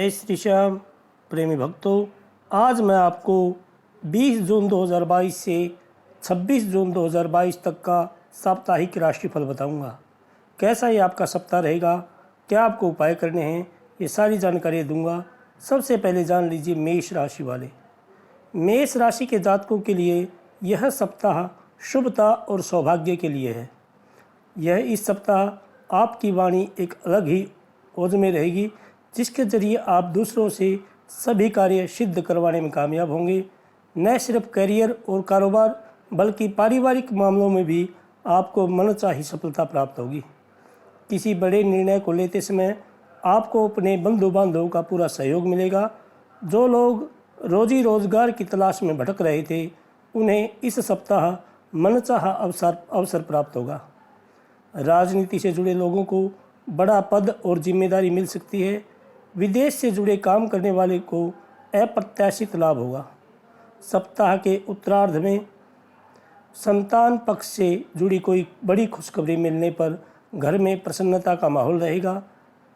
जय श्री श्याम प्रेमी भक्तों, आज मैं आपको 20 जून 2022 से 26 जून 2022 तक का साप्ताहिक राशिफल बताऊंगा। कैसा ये आपका सप्ताह रहेगा, क्या आपको उपाय करने हैं, ये सारी जानकारी दूंगा। सबसे पहले जान लीजिए मेष राशि वाले। मेष राशि के जातकों के लिए यह सप्ताह शुभता और सौभाग्य के लिए है। यह इस सप्ताह आपकी वाणी एक अलग ही ओज में रहेगी, जिसके जरिए आप दूसरों से सभी कार्य सिद्ध करवाने में कामयाब होंगे। न सिर्फ करियर और कारोबार बल्कि पारिवारिक मामलों में भी आपको मनचाही सफलता प्राप्त होगी। किसी बड़े निर्णय को लेते समय आपको अपने बंधु बांधवों का पूरा सहयोग मिलेगा। जो लोग रोजी रोजगार की तलाश में भटक रहे थे, उन्हें इस सप्ताह मनचाहा अवसर प्राप्त होगा। राजनीति से जुड़े लोगों को बड़ा पद और जिम्मेदारी मिल सकती है। विदेश से जुड़े काम करने वाले को अप्रत्याशित लाभ होगा। सप्ताह के उत्तरार्ध में संतान पक्ष से जुड़ी कोई बड़ी खुशखबरी मिलने पर घर में प्रसन्नता का माहौल रहेगा।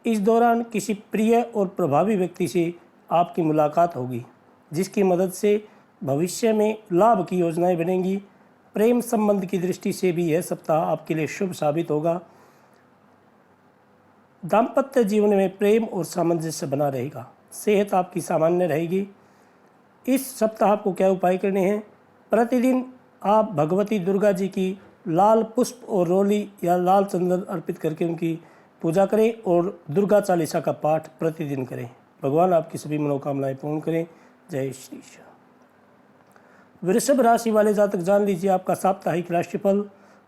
इस दौरान किसी प्रिय और प्रभावी व्यक्ति से आपकी मुलाकात होगी, जिसकी मदद से भविष्य में लाभ की योजनाएं बनेंगी। प्रेम संबंध की दृष्टि से भी यह सप्ताह आपके लिए शुभ साबित होगा। दाम्पत्य जीवन में प्रेम और सामंजस्य बना रहेगा। सेहत आपकी सामान्य रहेगी। इस सप्ताह आपको क्या उपाय करने हैं? प्रतिदिन आप भगवती दुर्गा जी की लाल पुष्प और रोली या लाल चंदन अर्पित करके उनकी पूजा करें और दुर्गा चालीसा का पाठ प्रतिदिन करें। भगवान आपकी सभी मनोकामनाएं पूर्ण करें। जय श्री श्याम। वृषभ राशि वाले जातक जान लीजिए आपका साप्ताहिक राशिफल।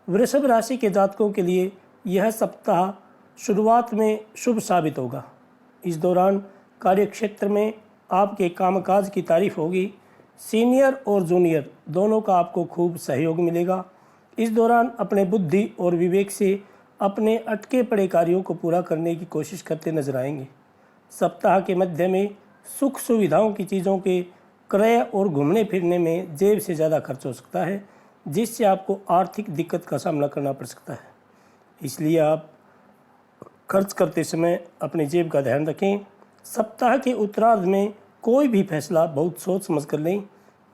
वृषभ राशि के जातकों के लिए यह सप्ताह शुरुआत में शुभ साबित होगा। इस दौरान कार्यक्षेत्र में आपके कामकाज की तारीफ होगी। सीनियर और जूनियर दोनों का आपको खूब सहयोग मिलेगा। इस दौरान अपने बुद्धि और विवेक से अपने अटके पड़े कार्यों को पूरा करने की कोशिश करते नजर आएंगे। सप्ताह के मध्य में सुख सुविधाओं की चीज़ों के क्रय और घूमने फिरने में जेब से ज़्यादा खर्च हो सकता है, जिससे आपको आर्थिक दिक्कत का सामना करना पड़ सकता है। इसलिए आप खर्च करते समय अपनी जेब का ध्यान रखें। सप्ताह के उत्तरार्ध में कोई भी फैसला बहुत सोच समझ कर लें।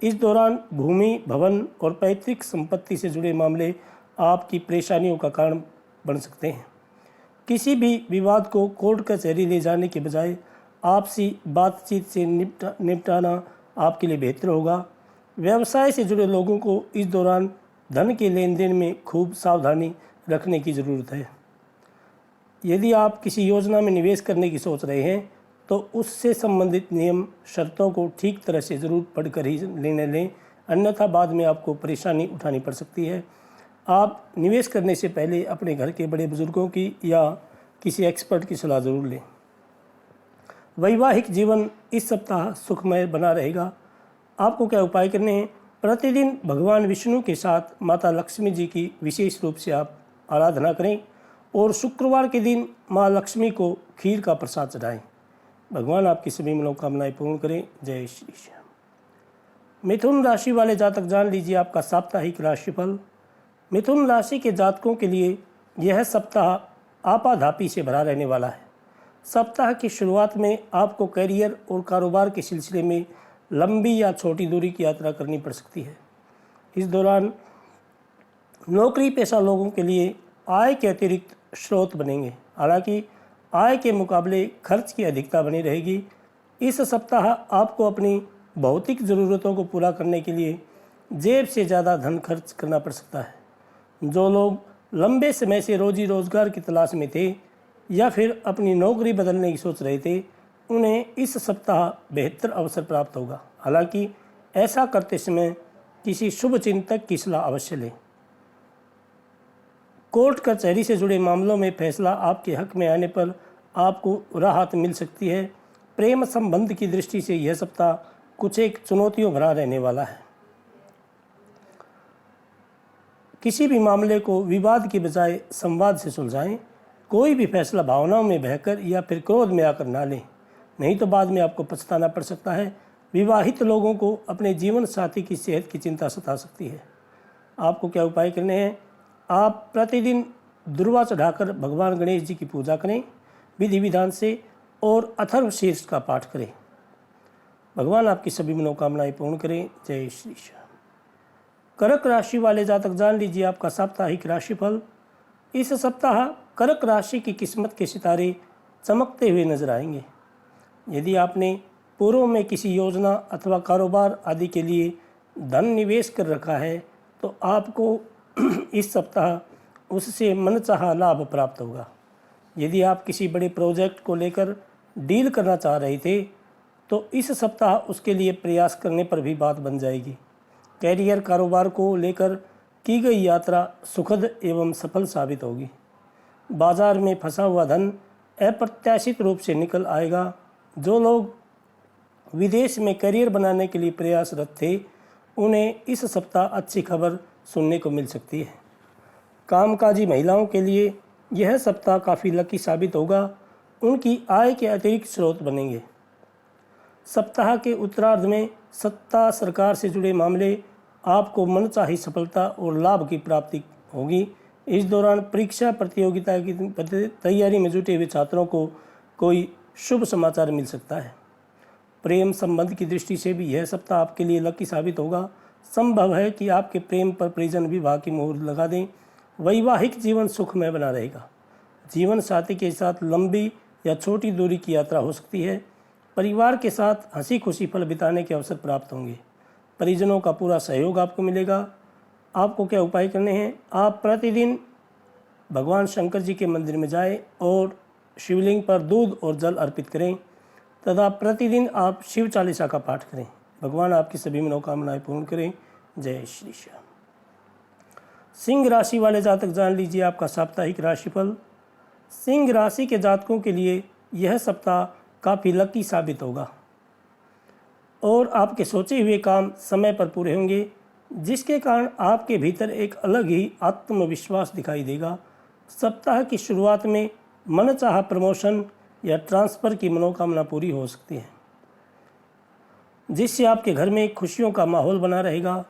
इस दौरान भूमि, भवन और पैतृक संपत्ति से जुड़े मामले आपकी परेशानियों का कारण बन सकते हैं। किसी भी विवाद को कोर्ट कचहरी ले जाने के बजाय आपसी बातचीत से निपटाना आपके लिए बेहतर होगा। व्यवसाय से जुड़े लोगों को इस दौरान धन के लेन देन में खूब सावधानी रखने की ज़रूरत है। यदि आप किसी योजना में निवेश करने की सोच रहे हैं तो उससे संबंधित नियम शर्तों को ठीक तरह से ज़रूर पढ़कर ही निर्णय लें, अन्यथा बाद में आपको परेशानी उठानी पड़ सकती है। आप निवेश करने से पहले अपने घर के बड़े बुजुर्गों की या किसी एक्सपर्ट की सलाह ज़रूर लें। वैवाहिक जीवन इस सप्ताह सुखमय बना रहेगा। आपको क्या उपाय करने हैं? प्रतिदिन भगवान विष्णु के साथ माता लक्ष्मी जी की विशेष रूप से आप आराधना करें और शुक्रवार के दिन माँ लक्ष्मी को खीर का प्रसाद चढ़ाएं। भगवान आपकी सभी मनोकामनाएं पूर्ण करें। जय श्री श्याम। मिथुन राशि वाले जातक जान लीजिए आपका साप्ताहिक राशिफल। मिथुन राशि के जातकों के लिए यह सप्ताह आपाधापी से भरा रहने वाला है। सप्ताह की शुरुआत में आपको करियर और कारोबार के सिलसिले में लंबी या छोटी दूरी की यात्रा करनी पड़ सकती है। इस दौरान नौकरी पेशा लोगों के लिए आय के अतिरिक्त स्रोत बनेंगे। हालांकि आय के मुकाबले खर्च की अधिकता बनी रहेगी। इस सप्ताह आपको अपनी भौतिक ज़रूरतों को पूरा करने के लिए जेब से ज़्यादा धन खर्च करना पड़ सकता है। जो लोग लंबे समय से रोजी रोजगार की तलाश में थे या फिर अपनी नौकरी बदलने की सोच रहे थे, उन्हें इस सप्ताह बेहतर अवसर प्राप्त होगा। हालांकि ऐसा करते समय किसी शुभ चिंतक की सलाह अवश्य लें। कोर्ट कचहरी से जुड़े मामलों में फैसला आपके हक में आने पर आपको राहत मिल सकती है। प्रेम संबंध की दृष्टि से यह सप्ताह कुछ एक चुनौतियों भरा रहने वाला है। किसी भी मामले को विवाद की बजाय संवाद से सुलझाएं। कोई भी फैसला भावनाओं में बहकर या फिर क्रोध में आकर ना लें, नहीं तो बाद में आपको पछताना पड़ सकता है। विवाहित लोगों को अपने जीवन साथी की सेहत की चिंता सता सकती है। आपको क्या उपाय करने हैं? आप प्रतिदिन दुर्वा चढ़ाकर भगवान गणेश जी की पूजा करें। विधि विधान से और अथर्वशीर्ष का पाठ करें। भगवान आपकी सभी मनोकामनाएं पूर्ण करें। जय श्री श्याम। कर्क राशि वाले जातक जान लीजिए आपका साप्ताहिक राशिफल। इस सप्ताह कर्क राशि की किस्मत के सितारे चमकते हुए नजर आएंगे। यदि आपने पूर्व में किसी योजना अथवा कारोबार आदि के लिए धन निवेश कर रखा है तो आपको इस सप्ताह उससे मनचाहा लाभ प्राप्त होगा। यदि आप किसी बड़े प्रोजेक्ट को लेकर डील करना चाह रहे थे तो इस सप्ताह उसके लिए प्रयास करने पर भी बात बन जाएगी। कैरियर कारोबार को लेकर की गई यात्रा सुखद एवं सफल साबित होगी। बाजार में फंसा हुआ धन अप्रत्याशित रूप से निकल आएगा। जो लोग विदेश में करियर बनाने के लिए प्रयासरत थे उन्हें इस सप्ताह अच्छी खबर सुनने को मिल सकती है। कामकाजी महिलाओं के लिए यह सप्ताह काफ़ी लकी साबित होगा। उनकी आय के अतिरिक्त स्रोत बनेंगे। सप्ताह के उत्तरार्ध में सत्ता सरकार से जुड़े मामले आपको मनचाही सफलता और लाभ की प्राप्ति होगी। इस दौरान परीक्षा प्रतियोगिता की तैयारी में जुटे हुए छात्रों को कोई शुभ समाचार मिल सकता है। प्रेम संबंध की दृष्टि से भी यह सप्ताह आपके लिए लकी साबित होगा। संभव है कि आपके प्रेम पर परिजन विवाह की मोहर लगा दें। वैवाहिक जीवन सुखमय बना रहेगा। जीवन साथी के साथ लंबी या छोटी दूरी की यात्रा हो सकती है। परिवार के साथ हंसी खुशी पल बिताने के अवसर प्राप्त होंगे। परिजनों का पूरा सहयोग आपको मिलेगा। आपको क्या उपाय करने हैं? आप प्रतिदिन भगवान शंकर जी के मंदिर में जाएं और शिवलिंग पर दूध और जल अर्पित करें तथा प्रतिदिन आप शिव चालीसा का पाठ करें। भगवान आपकी सभी मनोकामनाएं पूर्ण करें। जय श्री श्याम। सिंह राशि वाले जातक जान लीजिए आपका साप्ताहिक राशिफल। सिंह राशि के जातकों के लिए यह सप्ताह काफ़ी लकी साबित होगा और आपके सोचे हुए काम समय पर पूरे होंगे, जिसके कारण आपके भीतर एक अलग ही आत्मविश्वास दिखाई देगा। सप्ताह की शुरुआत में मनचाहा प्रमोशन या ट्रांसफ़र की मनोकामना पूरी हो सकती है, जिससे आपके घर में खुशियों का माहौल बना रहेगा।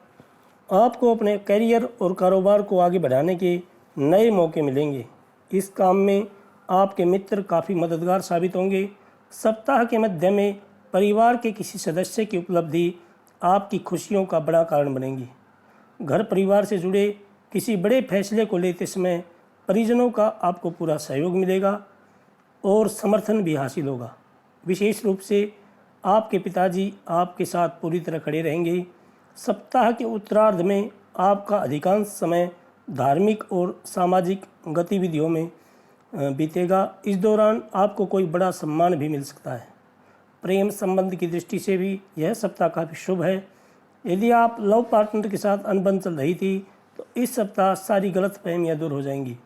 आपको अपने करियर और कारोबार को आगे बढ़ाने के नए मौके मिलेंगे। इस काम में आपके मित्र काफ़ी मददगार साबित होंगे। सप्ताह के मध्य में परिवार के किसी सदस्य की उपलब्धि आपकी खुशियों का बड़ा कारण बनेगी। घर परिवार से जुड़े किसी बड़े फैसले को लेते समय परिजनों का आपको पूरा सहयोग मिलेगा और समर्थन भी हासिल होगा। विशेष रूप से आपके पिताजी आपके साथ पूरी तरह खड़े रहेंगे। सप्ताह के उत्तरार्ध में आपका अधिकांश समय धार्मिक और सामाजिक गतिविधियों में बीतेगा। इस दौरान आपको कोई बड़ा सम्मान भी मिल सकता है। प्रेम संबंध की दृष्टि से भी यह सप्ताह काफ़ी शुभ है। यदि आप लव पार्टनर के साथ अनबन चल रही थी तो इस सप्ताह सारी गलतफहमियां दूर हो जाएंगी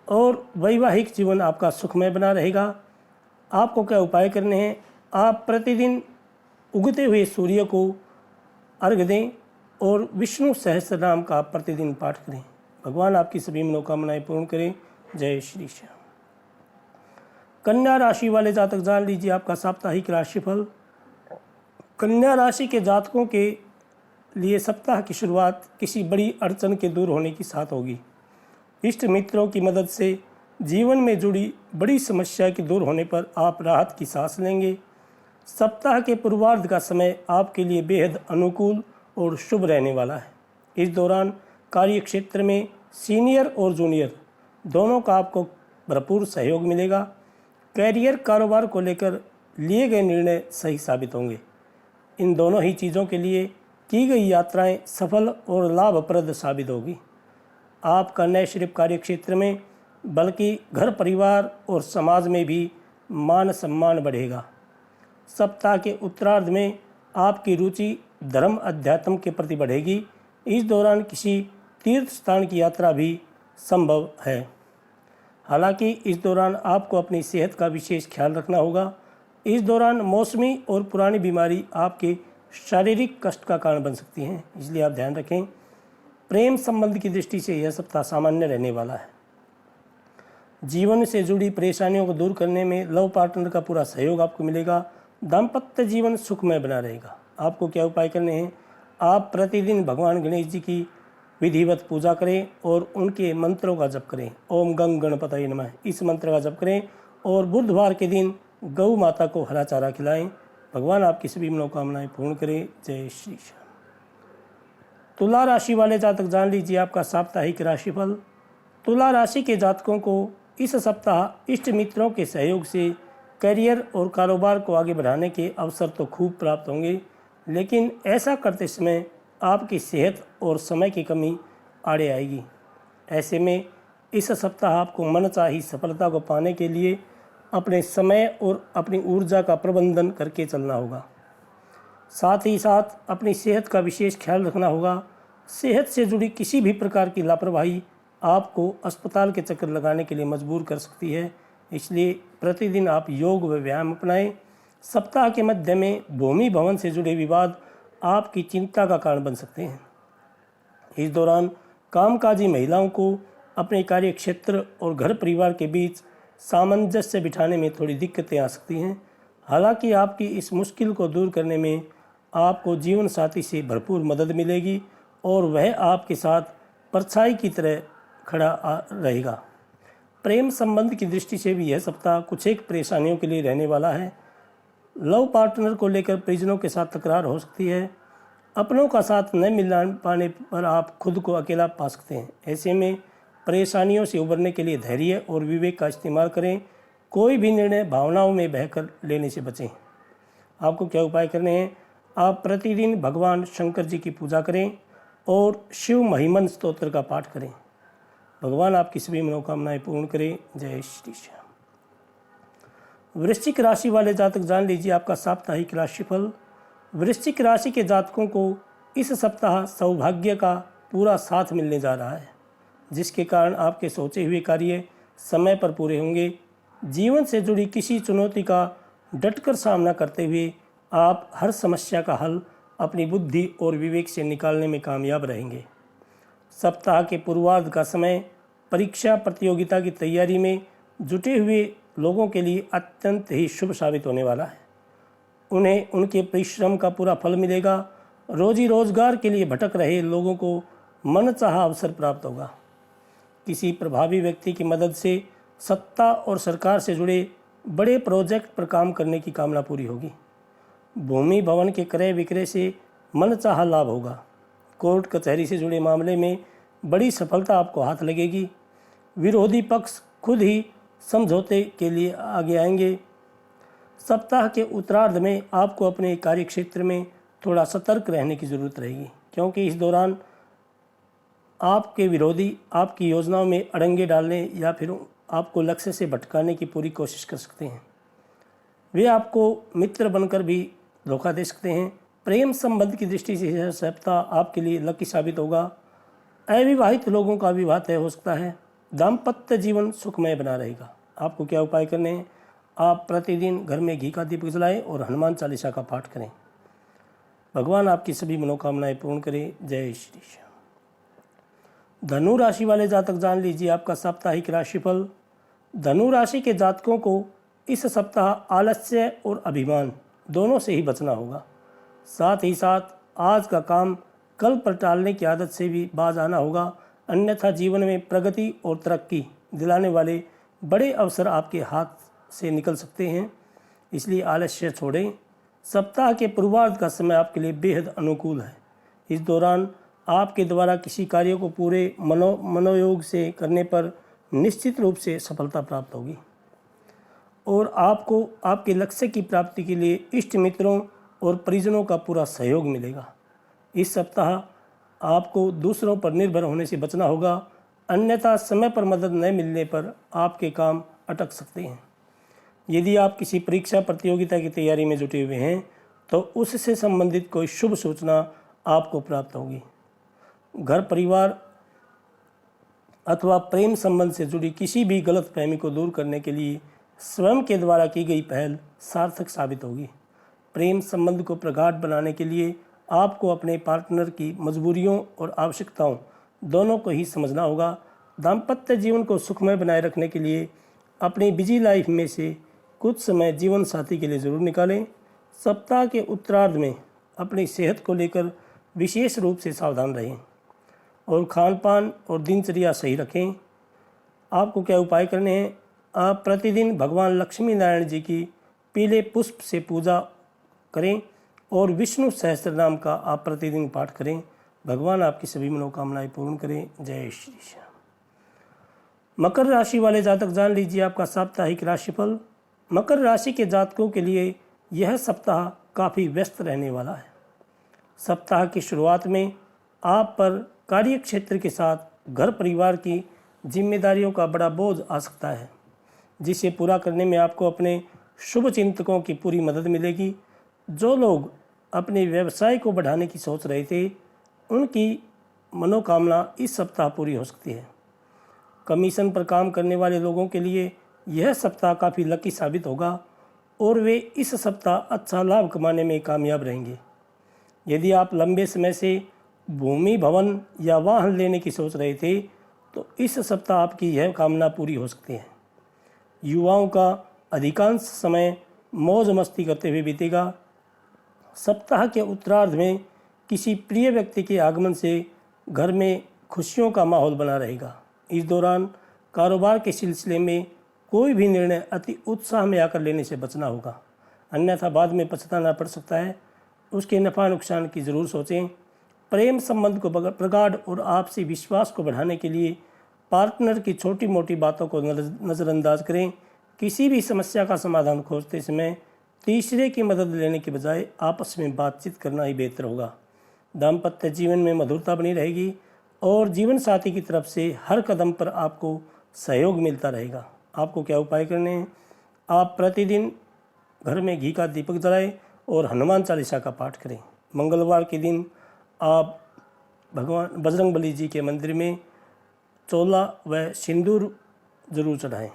और वैवाहिक जीवन आपका सुखमय बना रहेगा। आपको क्या उपाय करने हैं? आप प्रतिदिन उगते हुए सूर्य को अर्घ्य दें और विष्णु सहस्त्र नाम का प्रतिदिन पाठ करें। भगवान आपकी सभी मनोकामनाएं पूर्ण करें। जय श्री श्याम। कन्या राशि वाले जातक जान लीजिए आपका साप्ताहिक राशिफल। कन्या राशि के जातकों के लिए सप्ताह की शुरुआत किसी बड़ी अड़चन के दूर होने के साथ होगी। इष्ट मित्रों की मदद से जीवन में जुड़ी बड़ी समस्या के दूर होने पर आप राहत की सांस लेंगे। सप्ताह के पूर्वार्ध का समय आपके लिए बेहद अनुकूल और शुभ रहने वाला है। इस दौरान कार्य क्षेत्र में सीनियर और जूनियर दोनों का आपको भरपूर सहयोग मिलेगा। कैरियर कारोबार को लेकर लिए गए निर्णय सही साबित होंगे। इन दोनों ही चीज़ों के लिए की गई यात्राएं सफल और लाभप्रद साबित होगी। आपका न सिर्फ कार्य क्षेत्र में बल्कि घर परिवार और समाज में भी मान सम्मान बढ़ेगा। सप्ताह के उत्तरार्ध में आपकी रुचि धर्म अध्यात्म के प्रति बढ़ेगी। इस दौरान किसी तीर्थ स्थान की यात्रा भी संभव है। हालांकि इस दौरान आपको अपनी सेहत का विशेष ख्याल रखना होगा। इस दौरान मौसमी और पुरानी बीमारी आपके शारीरिक कष्ट का कारण बन सकती हैं, इसलिए आप ध्यान रखें। प्रेम संबंध की दृष्टि से यह सप्ताह सामान्य रहने वाला है। जीवन से जुड़ी परेशानियों को दूर करने में लव पार्टनर का पूरा सहयोग आपको मिलेगा। दाम्पत्य जीवन सुखमय बना रहेगा। आपको क्या उपाय करने हैं? आप प्रतिदिन भगवान गणेश जी की विधिवत पूजा करें और उनके मंत्रों का जप करें। ओम गंग गणपतये नमः इस मंत्र का जप करें और बुधवार के दिन गौ माता को हरा चारा खिलाएं। भगवान आपकी सभी मनोकामनाएं पूर्ण करें। जय श्री श्याम। तुला राशि वाले जातक जान लीजिए आपका साप्ताहिक राशिफल। तुला राशि के जातकों को इस सप्ताह इष्ट मित्रों के सहयोग से करियर और कारोबार को आगे बढ़ाने के अवसर तो खूब प्राप्त होंगे, लेकिन ऐसा करते समय आपकी सेहत और समय की कमी आड़े आएगी। ऐसे में इस सप्ताह आपको मनचाही सफलता को पाने के लिए अपने समय और अपनी ऊर्जा का प्रबंधन करके चलना होगा। साथ ही साथ अपनी सेहत का विशेष ख्याल रखना होगा। सेहत से जुड़ी किसी भी प्रकार की लापरवाही आपको अस्पताल के चक्कर लगाने के लिए मजबूर कर सकती है, इसलिए प्रतिदिन आप योग व व्यायाम अपनाएं। सप्ताह के मध्य में भूमि भवन से जुड़े विवाद आपकी चिंता का कारण बन सकते हैं। इस दौरान कामकाजी महिलाओं को अपने कार्य क्षेत्र और घर परिवार के बीच सामंजस्य बिठाने में थोड़ी दिक्कतें आ सकती हैं। हालांकि आपकी इस मुश्किल को दूर करने में आपको जीवन साथी से भरपूर मदद मिलेगी और वह आपके साथ परछाई की तरह खड़ा रहेगा। प्रेम संबंध की दृष्टि से भी यह सप्ताह कुछ एक परेशानियों के लिए रहने वाला है। लव पार्टनर को लेकर परिजनों के साथ तकरार हो सकती है। अपनों का साथ न मिल पाने पर आप खुद को अकेला पा सकते हैं। ऐसे में परेशानियों से उबरने के लिए धैर्य और विवेक का इस्तेमाल करें। कोई भी निर्णय भावनाओं में बहकर लेने से बचें। आपको क्या उपाय करने हैं? आप प्रतिदिन भगवान शंकर जी की पूजा करें और शिव महिमन स्तोत्र का पाठ करें। भगवान आपकी सभी मनोकामनाएं पूर्ण करें। जय श्री श्याम। वृश्चिक राशि वाले जातक जान लीजिए आपका साप्ताहिक राशिफल। वृश्चिक राशि के जातकों को इस सप्ताह सौभाग्य का पूरा साथ मिलने जा रहा है, जिसके कारण आपके सोचे हुए कार्य समय पर पूरे होंगे। जीवन से जुड़ी किसी चुनौती का डटकर सामना करते हुए आप हर समस्या का हल अपनी बुद्धि और विवेक से निकालने में कामयाब रहेंगे। सप्ताह के पूर्वार्ध का समय परीक्षा प्रतियोगिता की तैयारी में जुटे हुए लोगों के लिए अत्यंत ही शुभ साबित होने वाला है। उन्हें उनके परिश्रम का पूरा फल मिलेगा। रोजी रोजगार के लिए भटक रहे लोगों को मनचाहा अवसर प्राप्त होगा। किसी प्रभावी व्यक्ति की मदद से सत्ता और सरकार से जुड़े बड़े प्रोजेक्ट पर काम करने की कामना पूरी होगी। भूमि भवन के क्रय विक्रय से मनचाहा लाभ होगा। कोर्ट कचहरी से जुड़े मामले में बड़ी सफलता आपको हाथ लगेगी। विरोधी पक्ष खुद ही समझौते के लिए आगे आएंगे। सप्ताह के उत्तरार्ध में आपको अपने कार्य क्षेत्र में थोड़ा सतर्क रहने की ज़रूरत रहेगी, क्योंकि इस दौरान आपके विरोधी आपकी योजनाओं में अड़ंगे डालने या फिर आपको लक्ष्य से भटकाने की पूरी कोशिश कर सकते हैं। वे आपको मित्र बनकर भी धोखा दे सकते हैं। प्रेम संबंध की दृष्टि से यह सप्ताह आपके लिए लकी साबित होगा। अविवाहित लोगों का विवाह तय हो सकता है। दाम्पत्य जीवन सुखमय बना रहेगा। आपको क्या उपाय करने हैं? आप प्रतिदिन घर में घी का दीपक जलाएं और हनुमान चालीसा का पाठ करें। भगवान आपकी सभी मनोकामनाएं पूर्ण करें। जय श्री श्याम। धनु राशि वाले जातक जान लीजिए आपका साप्ताहिक राशिफल। धनु राशि के जातकों को इस सप्ताह आलस्य और अभिमान दोनों से ही बचना होगा। साथ ही साथ आज का काम कल पर टालने की आदत से भी बाज आना होगा, अन्यथा जीवन में प्रगति और तरक्की दिलाने वाले बड़े अवसर आपके हाथ से निकल सकते हैं। इसलिए आलस्य छोड़ें। सप्ताह के पूर्वार्ध का समय आपके लिए बेहद अनुकूल है। इस दौरान आपके द्वारा किसी कार्य को पूरे मनोयोग से करने पर निश्चित रूप से सफलता प्राप्त होगी और आपको आपके लक्ष्य की प्राप्ति के लिए इष्ट मित्रों और परिजनों का पूरा सहयोग मिलेगा। इस सप्ताह आपको दूसरों पर निर्भर होने से बचना होगा, अन्यथा समय पर मदद न मिलने पर आपके काम अटक सकते हैं। यदि आप किसी परीक्षा प्रतियोगिता की तैयारी में जुटे हुए हैं तो उससे संबंधित कोई शुभ सूचना आपको प्राप्त होगी। घर परिवार अथवा प्रेम संबंध से जुड़ी किसी भी गलतफहमी को दूर करने के लिए स्वयं के द्वारा की गई पहल सार्थक साबित होगी। प्रेम संबंध को प्रगाढ़ बनाने के लिए आपको अपने पार्टनर की मजबूरियों और आवश्यकताओं दोनों को ही समझना होगा। दाम्पत्य जीवन को सुखमय बनाए रखने के लिए अपनी बिजी लाइफ में से कुछ समय जीवन साथी के लिए ज़रूर निकालें। सप्ताह के उत्तरार्ध में अपनी सेहत को लेकर विशेष रूप से सावधान रहें और खान पान और दिनचर्या सही रखें। आपको क्या उपाय करने हैं? आप प्रतिदिन भगवान लक्ष्मी नारायण जी की पीले पुष्प से पूजा करें और विष्णु सहस्त्र नाम का आप प्रतिदिन पाठ करें। भगवान आपकी सभी मनोकामनाएं पूर्ण करें। जय श्री श्याम। मकर राशि वाले जातक जान लीजिए आपका साप्ताहिक राशिफल। मकर राशि के जातकों के लिए यह सप्ताह काफ़ी व्यस्त रहने वाला है। सप्ताह की शुरुआत में आप पर कार्य क्षेत्र के साथ घर परिवार की जिम्मेदारियों का बड़ा बोझ आ सकता है, जिसे पूरा करने में आपको अपने शुभ चिंतकों की पूरी मदद मिलेगी। जो लोग अपने व्यवसाय को बढ़ाने की सोच रहे थे, उनकी मनोकामना इस सप्ताह पूरी हो सकती है। कमीशन पर काम करने वाले लोगों के लिए यह सप्ताह काफ़ी लकी साबित होगा और वे इस सप्ताह अच्छा लाभ कमाने में कामयाब रहेंगे। यदि आप लंबे समय से भूमि, भवन या वाहन लेने की सोच रहे थे, तो इस सप्ताह आपकी यह कामना पूरी हो सकती है। युवाओं का अधिकांश समय मौज मस्ती करते हुए बीतेगा। सप्ताह के उत्तरार्ध में किसी प्रिय व्यक्ति के आगमन से घर में खुशियों का माहौल बना रहेगा। इस दौरान कारोबार के सिलसिले में कोई भी निर्णय अति उत्साह में आकर लेने से बचना होगा, अन्यथा बाद में पछताना पड़ सकता है। उसके नफ़ा नुकसान की ज़रूर सोचें। प्रेम संबंध को प्रगाढ़ और आपसी विश्वास को बढ़ाने के लिए पार्टनर की छोटी मोटी बातों को नज़रअंदाज करें। किसी भी समस्या का समाधान खोजते समय तीसरे की मदद लेने के बजाय आपस में बातचीत करना ही बेहतर होगा। दाम्पत्य जीवन में मधुरता बनी रहेगी और जीवन साथी की तरफ से हर कदम पर आपको सहयोग मिलता रहेगा। आपको क्या उपाय करने हैं? आप प्रतिदिन घर में घी का दीपक जलाएं और हनुमान चालीसा का पाठ करें। मंगलवार के दिन आप भगवान बजरंगबली जी के मंदिर में चोला व सिंदूर जरूर चढ़ाएं।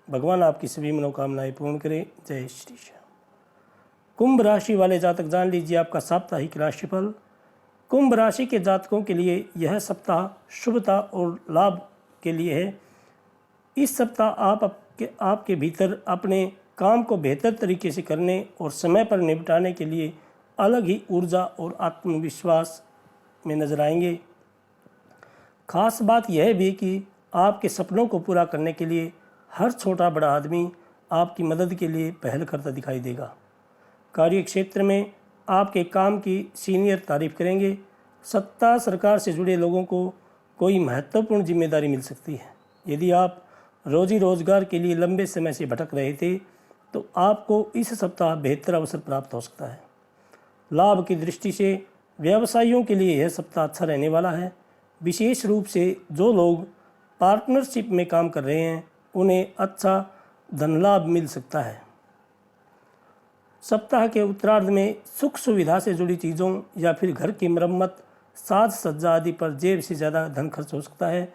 भगवान आपकी सभी मनोकामनाएं पूर्ण करें। जय श्री श्याम। कुंभ राशि वाले जातक जान लीजिए आपका साप्ताहिक राशिफल। कुंभ राशि के जातकों के लिए यह सप्ताह शुभता और लाभ के लिए है। इस सप्ताह आपके भीतर अपने काम को बेहतर तरीके से करने और समय पर निपटाने के लिए अलग ही ऊर्जा और आत्मविश्वास में नजर आएंगे। खास बात यह भी कि आपके सपनों को पूरा करने के लिए हर छोटा बड़ा आदमी आपकी मदद के लिए पहल करता दिखाई देगा। कार्य क्षेत्र में आपके काम की सीनियर तारीफ करेंगे। सत्ता सरकार से जुड़े लोगों को कोई महत्वपूर्ण जिम्मेदारी मिल सकती है। यदि आप रोजी रोजगार के लिए लंबे समय से भटक रहे थे, तो आपको इस सप्ताह बेहतर अवसर प्राप्त हो सकता है। लाभ की दृष्टि से व्यवसायियों के लिए यह सप्ताह अच्छा रहने वाला है। विशेष रूप से जो लोग पार्टनरशिप में काम कर रहे हैं, उन्हें अच्छा धन लाभ मिल सकता है। सप्ताह के उत्तरार्ध में सुख सुविधा से जुड़ी चीज़ों या फिर घर की मरम्मत, साज सज्जा आदि पर जेब से ज़्यादा धन खर्च हो सकता है।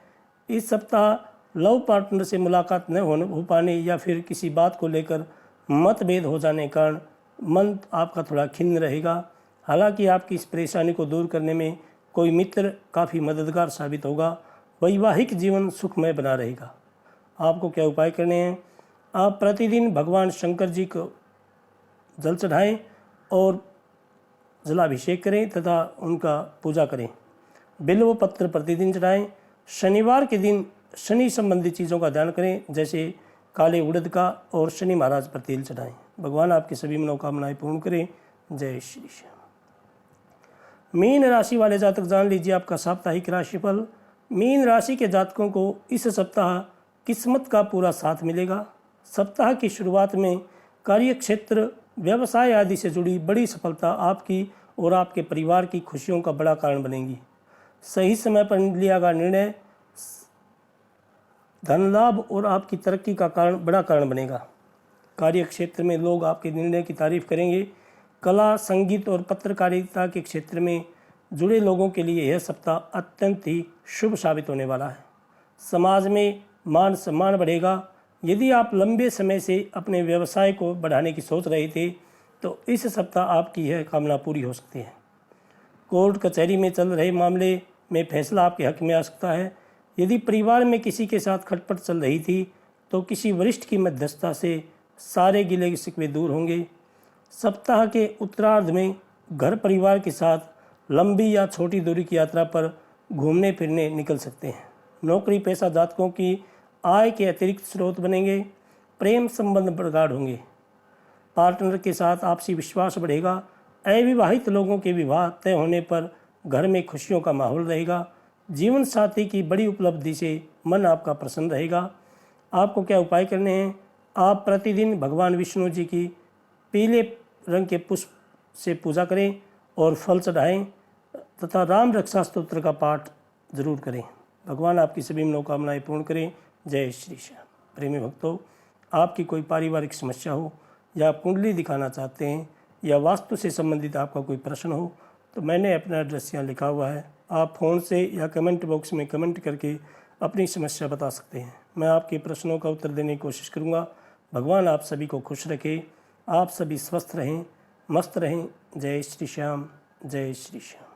इस सप्ताह लव पार्टनर से मुलाकात न हो पाने या फिर किसी बात को लेकर मतभेद हो जाने के कारण मन आपका थोड़ा खिन्न रहेगा। हालांकि आपकी इस परेशानी को दूर करने में कोई मित्र काफ़ी मददगार साबित होगा। वैवाहिक जीवन सुखमय बना रहेगा। आपको क्या उपाय करने हैं? आप प्रतिदिन भगवान शंकर जी को जल चढ़ाएं और जलाभिषेक करें तथा उनका पूजा करें। बिल्व पत्र प्रतिदिन चढ़ाएं। शनिवार के दिन शनि संबंधी चीज़ों का ध्यान करें, जैसे काले उड़द का, और शनि महाराज पर तेल चढ़ाएं। भगवान आपकी सभी मनोकामनाएं पूर्ण करें। जय श्री श्याम। मीन राशि वाले जातक जान लीजिए आपका साप्ताहिक राशिफल। मीन राशि के जातकों को इस सप्ताह किस्मत का पूरा साथ मिलेगा। सप्ताह की शुरुआत में कार्य क्षेत्र, व्यवसाय आदि से जुड़ी बड़ी सफलता आपकी और आपके परिवार की खुशियों का बड़ा कारण बनेगी। सही समय पर लिया गया निर्णय धन लाभ और आपकी तरक्की का बड़ा कारण बनेगा। कार्य क्षेत्र में लोग आपके निर्णय की तारीफ करेंगे। कला, संगीत और पत्रकारिता के क्षेत्र में जुड़े लोगों के लिए यह सप्ताह अत्यंत ही शुभ साबित होने वाला है। समाज में मान सम्मान बढ़ेगा। यदि आप लंबे समय से अपने व्यवसाय को बढ़ाने की सोच रहे थे, तो इस सप्ताह आपकी यह कामना पूरी हो सकती है। कोर्ट कचहरी में चल रहे मामले में फैसला आपके हक में आ सकता है। यदि परिवार में किसी के साथ खटपट चल रही थी, तो किसी वरिष्ठ की मध्यस्थता से सारे गिले शिकवे दूर होंगे। सप्ताह के उत्तरार्ध में घर परिवार के साथ लंबी या छोटी दूरी की यात्रा पर घूमने फिरने निकल सकते हैं। नौकरी पेशा जातकों की आय के अतिरिक्त स्रोत बनेंगे। प्रेम संबंध प्रगाढ़ होंगे। पार्टनर के साथ आपसी विश्वास बढ़ेगा। अविवाहित लोगों के विवाह तय होने पर घर में खुशियों का माहौल रहेगा। जीवन साथी की बड़ी उपलब्धि से मन आपका प्रसन्न रहेगा। आपको क्या उपाय करने हैं? आप प्रतिदिन भगवान विष्णु जी की पीले रंग के पुष्प से पूजा करें और फल चढ़ाएं तथा राम रक्षा स्तोत्र का पाठ जरूर करें। भगवान आपकी सभी मनोकामनाएं पूर्ण करें। जय श्री श्याम। प्रेमी भक्तों, आपकी कोई पारिवारिक समस्या हो या आप कुंडली दिखाना चाहते हैं या वास्तु से संबंधित आपका कोई प्रश्न हो तो मैंने अपना एड्रेस यहाँ लिखा हुआ है। आप फ़ोन से या कमेंट बॉक्स में कमेंट करके अपनी समस्या बता सकते हैं। मैं आपके प्रश्नों का उत्तर देने की कोशिश करूँगा। भगवान आप सभी को खुश रखे, आप सभी स्वस्थ रहें, मस्त रहें। जय श्री श्याम। जय श्री श्याम।